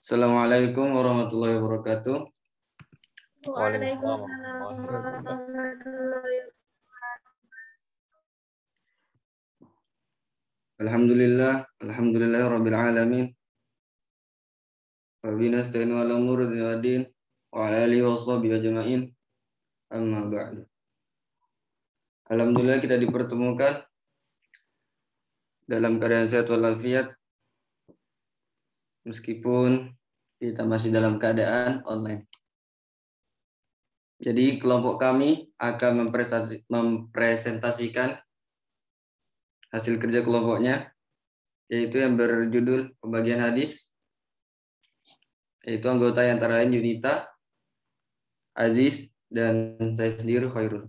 Assalamualaikum warahmatullahi wabarakatuh. Waalaikumsalam warahmatullahi Alhamdulillahirabbil alamin. Wa bihi nasta'inu ala umuri dunya waddin wa ala alihi washabihi ajma'in. Amma ba'du. Alhamdulillah kita dipertemukan dalam keadaan sehat walafiat meskipun kita masih dalam keadaan online. Jadi kelompok kami akan mempresentasikan hasil kerja kelompoknya, yaitu yang berjudul pembagian hadis, yaitu anggota yang antara lain Yunita, Aziz, dan saya sendiri Khairul.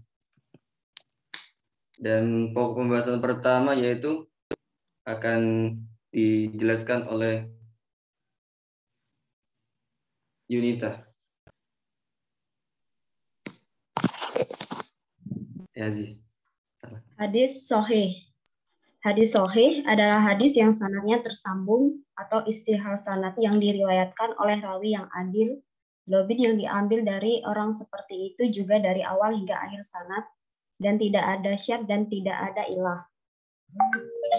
Dan pokok pembahasan pertama yaitu akan dijelaskan oleh Yunita. Aziz. Hadis sahih. Hadis sahih adalah hadis yang sanadnya tersambung atau istihal sanad yang diriwayatkan oleh rawi yang adil, dhabit yang diambil dari orang seperti itu juga dari awal hingga akhir sanad, dan tidak ada syad dan tidak ada ilah.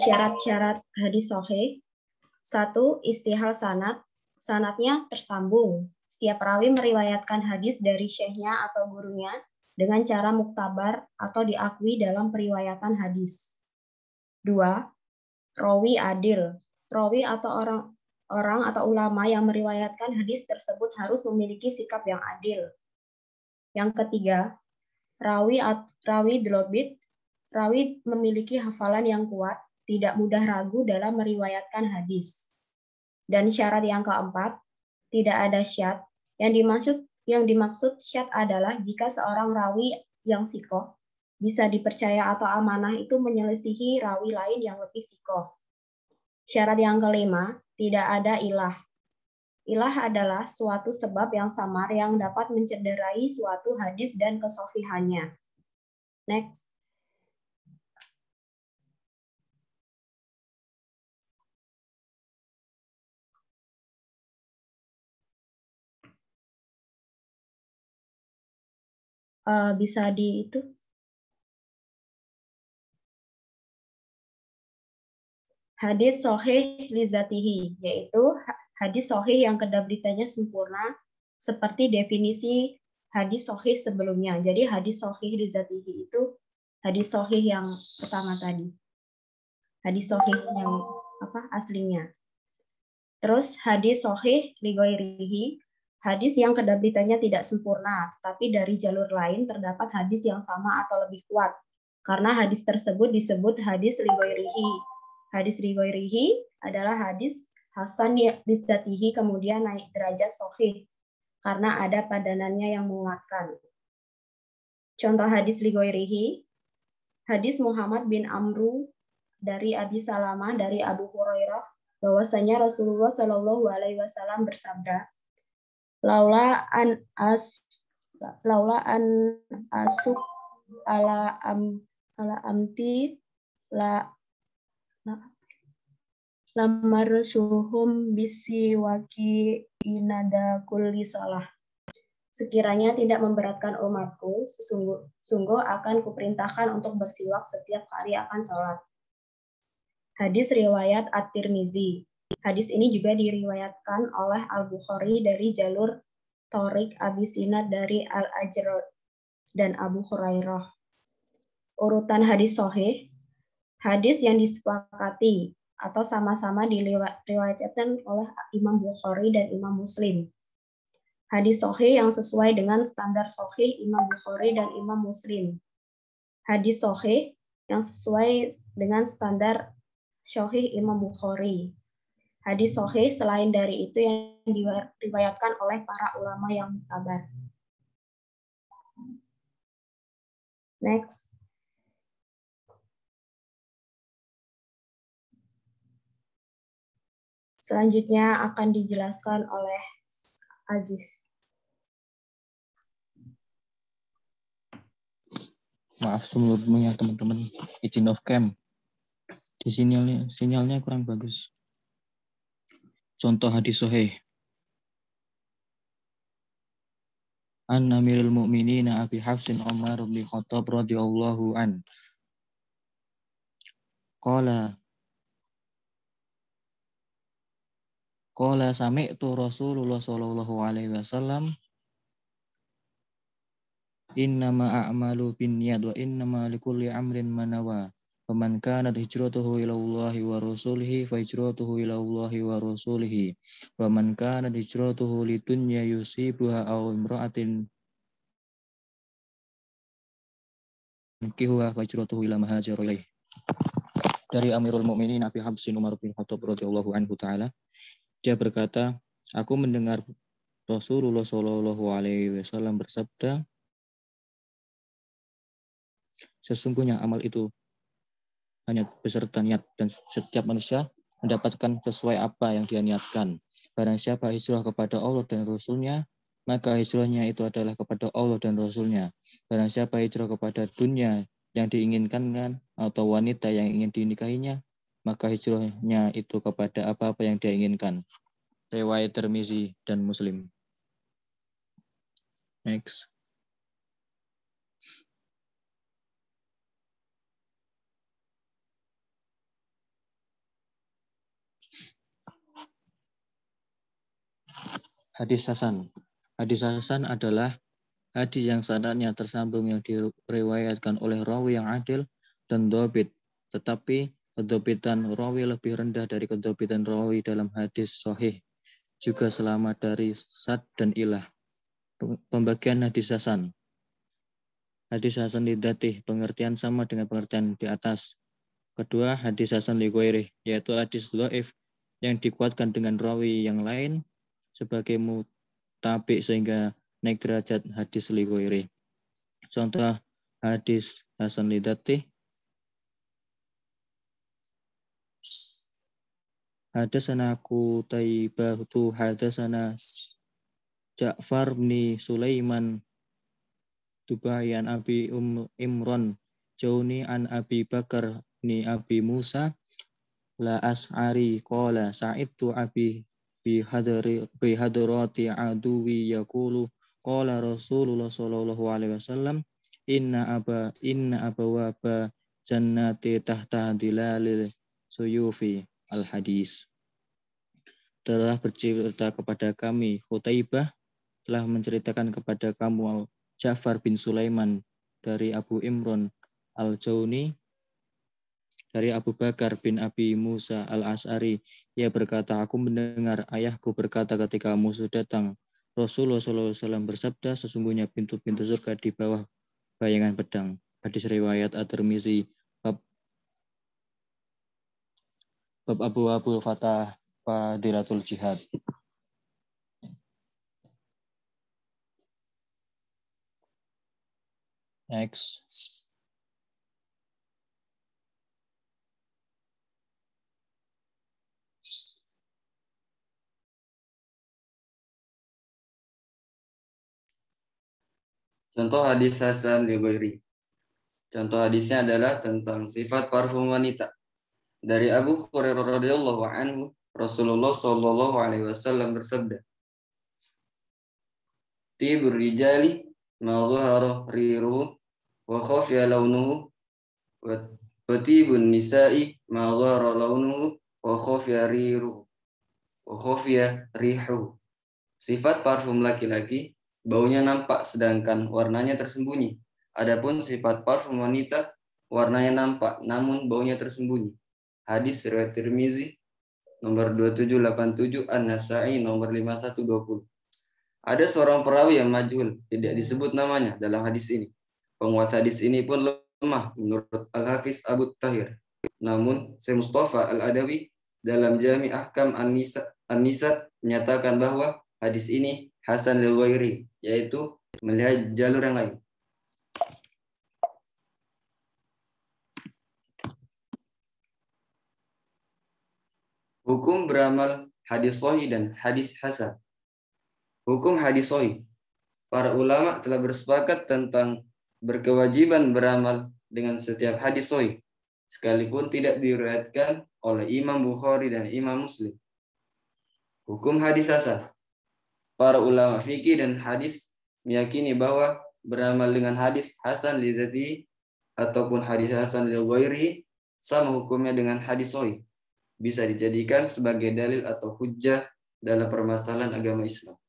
Syarat-syarat hadis sahih. 1. Istihal sanad. Sanadnya tersambung. Setiap rawi meriwayatkan hadis dari syekhnya atau gurunya dengan cara muktabar atau diakui dalam periwayatan hadis. 2. Rawi adil. Rawi atau orang atau ulama yang meriwayatkan hadis tersebut harus memiliki sikap yang adil. Yang ketiga, rawi dhabit. Rawi memiliki hafalan yang kuat, tidak mudah ragu dalam meriwayatkan hadis. Dan syarat yang keempat, tidak ada syad. Yang dimaksud syad adalah jika seorang rawi yang sikoh bisa dipercaya atau amanah itu menyelisihi rawi lain yang lebih sikoh. Syarat yang kelima, tidak ada ilah. Ilah adalah suatu sebab yang samar yang dapat mencederai suatu hadis dan kesohihannya. Next. Bisa di itu. Hadis sahih lizatihi, yaitu hadis sahih yang kedabditannya sempurna seperti definisi hadis sahih sebelumnya. Jadi hadis sahih lizatihi itu hadis sahih yang pertama tadi. Hadis sahih yang aslinya. Terus hadis sahih li ghairihi, hadis yang kedabditannya tidak sempurna, tapi dari jalur lain terdapat hadis yang sama atau lebih kuat. Karena hadis tersebut disebut hadis li ghairihi. Hadis li ghairihi adalah hadis hasan lizatihi kemudian naik derajat sahih karena ada padanannya yang menguatkan. Contoh hadis li ghairihi, hadis Muhammad bin Amru dari Abi Salamah dari Abu Hurairah bahwasanya Rasulullah Shallallahu Alaihi Wasallam bersabda, laula an asuk ala amti la lamarsuhum bisi waki inada kulli salah. Sekiranya tidak memberatkan umatku, sungguh akan kuperintahkan untuk bersiwak setiap kali akan sholat. Hadis riwayat At-Tirmizi. Hadis ini juga diriwayatkan oleh Al-Bukhari dari jalur Thoriq Abi Sinad dari Al-Ajrad dan Abu Hurairah. Urutan hadis sahih, hadis yang disepakati atau sama-sama diriwayatkan oleh Imam Bukhari dan Imam Muslim. Hadis sahih yang sesuai dengan standar sahih Imam Bukhari dan Imam Muslim. Hadis sahih yang sesuai dengan standar sahih Imam Bukhari. Hadis sahih selain dari itu yang diriwayatkan oleh para ulama yang muktabar. Next. Selanjutnya akan dijelaskan oleh Aziz. Maaf sebelumnya teman-teman, izin off cam. Di sinyalnya kurang bagus. Contoh hadis sahih. An Amirul Mukminin Abi Hafsin Umar bin Khattab radhiyallahu an. Qala sami'tu Rasulullah sallallahu alaihi wasallam innama a'malu binniyat wa innama likulli amrin ma nawa. Faman kanat hijratuhu ila Allahi wa rasulihi fa hijratuhu ila Allahi wa rasulihi. Wa man kanat hijratuhu lidunya yusibuha aw imra'atin yankihuha fa hijratuhu ila ma hajara ilaih. Dari Amirul Mukminin Abi Hafsin Umar bin Khattab radhiyallahu anhu taala, dia berkata, aku mendengar Rasulullah sallallahu alaihi wasallam bersabda, sesungguhnya amal itu hanya beserta niat dan setiap manusia mendapatkan sesuai apa yang dia niatkan. Barang siapa hijrah kepada Allah dan Rasul-Nya, maka hijrahnya itu adalah kepada Allah dan Rasul-Nya. Barang siapa hijrah kepada dunia yang diinginkan atau wanita yang ingin dinikahinya, maka hijrahnya itu kepada apa-apa yang dia inginkan. Riwayat Tirmizi dan Muslim. Next. Hadis Hasan. Hadis Hasan adalah hadis yang sanadnya tersambung yang diriwayatkan oleh rawi yang adil dan dhabit, tetapi kedhabitan rawi lebih rendah dari kedhabitan rawi dalam hadis sahih, juga selamat dari sad dan ilah. Pembagian hadis Hasan. Hadis Hasan lidzatih, pengertian sama dengan pengertian di atas. Kedua, hadis Hasan li ghairih, yaitu hadis dhaif yang dikuatkan dengan rawi yang lain sebagai mutabi sehingga naik derajat hadis li ghairih. Contoh hadis Hasan lidzatih. Hadatsana Qutaibah tu hadatsana Ja'far bin Sulaiman Tubayan Abi Imran Jauni an Abi Bakar ni Abi Musa la As'ari qala sa'idtu Abi bi hadrati aduwi yaqulu qala Rasulullah sallallahu alaihi wasallam inna abawaba jannati tahta dilalil suyufi. Al-hadis. Telah bercerita kepada kami Qutaibah telah menceritakan kepada kamu Ja'far bin Sulaiman dari Abu Imran Al-Jauni dari Abu Bakar bin Abi Musa Al-As'ari. Ia berkata, aku mendengar ayahku berkata ketika musuh datang, Rasulullah SAW bersabda, sesungguhnya pintu-pintu surga di bawah bayangan pedang. Hadis riwayat At-Tirmizi bab Abu Fatah Fadilatul Jihad. Next. Contoh hadis Hasan li ghairi. Contoh hadisnya adalah tentang sifat parfum wanita. Dari Abu Hurairah radhiyallahu anhu, Rasulullah sallallahu alaihi wasallam bersabda, Tibur rijali ma dhahara riruhu wa khafiya launuhu wa tibun nisa'i ma dhahara launuhu wa khafiya rihuhu. Sifat parfum laki-laki baunya nampak sedangkan warnanya tersembunyi. Adapun sifat parfum wanita warnanya nampak namun baunya tersembunyi. Hadis riwayat Tirmizi nomor 2787, An-Nasa'i nomor 5120. Ada seorang perawi yang majhul, tidak disebut namanya dalam hadis ini. Penguat hadis ini pun lemah menurut Al-Hafiz Abu Tahir. Namun, Syekh Mustafa Al-Adawi dalam Jami' Ahkam An-Nisa menyatakan bahwa hadis ini Hasan lil ghairi, yaitu melihat jalur yang lain. Hukum beramal hadis sahih dan hadis hasan. Hukum hadis sahih. Para ulama telah bersepakat tentang berkewajiban beramal dengan setiap hadis sahih, sekalipun tidak diriwayatkan oleh Imam Bukhari dan Imam Muslim. Hukum hadis hasan. Para ulama fikih dan hadis meyakini bahwa beramal dengan hadis hasan li dzati ataupun hadis hasan li ghairi sama hukumnya dengan hadis sahih. Bisa dijadikan sebagai dalil atau hujjah dalam permasalahan agama Islam.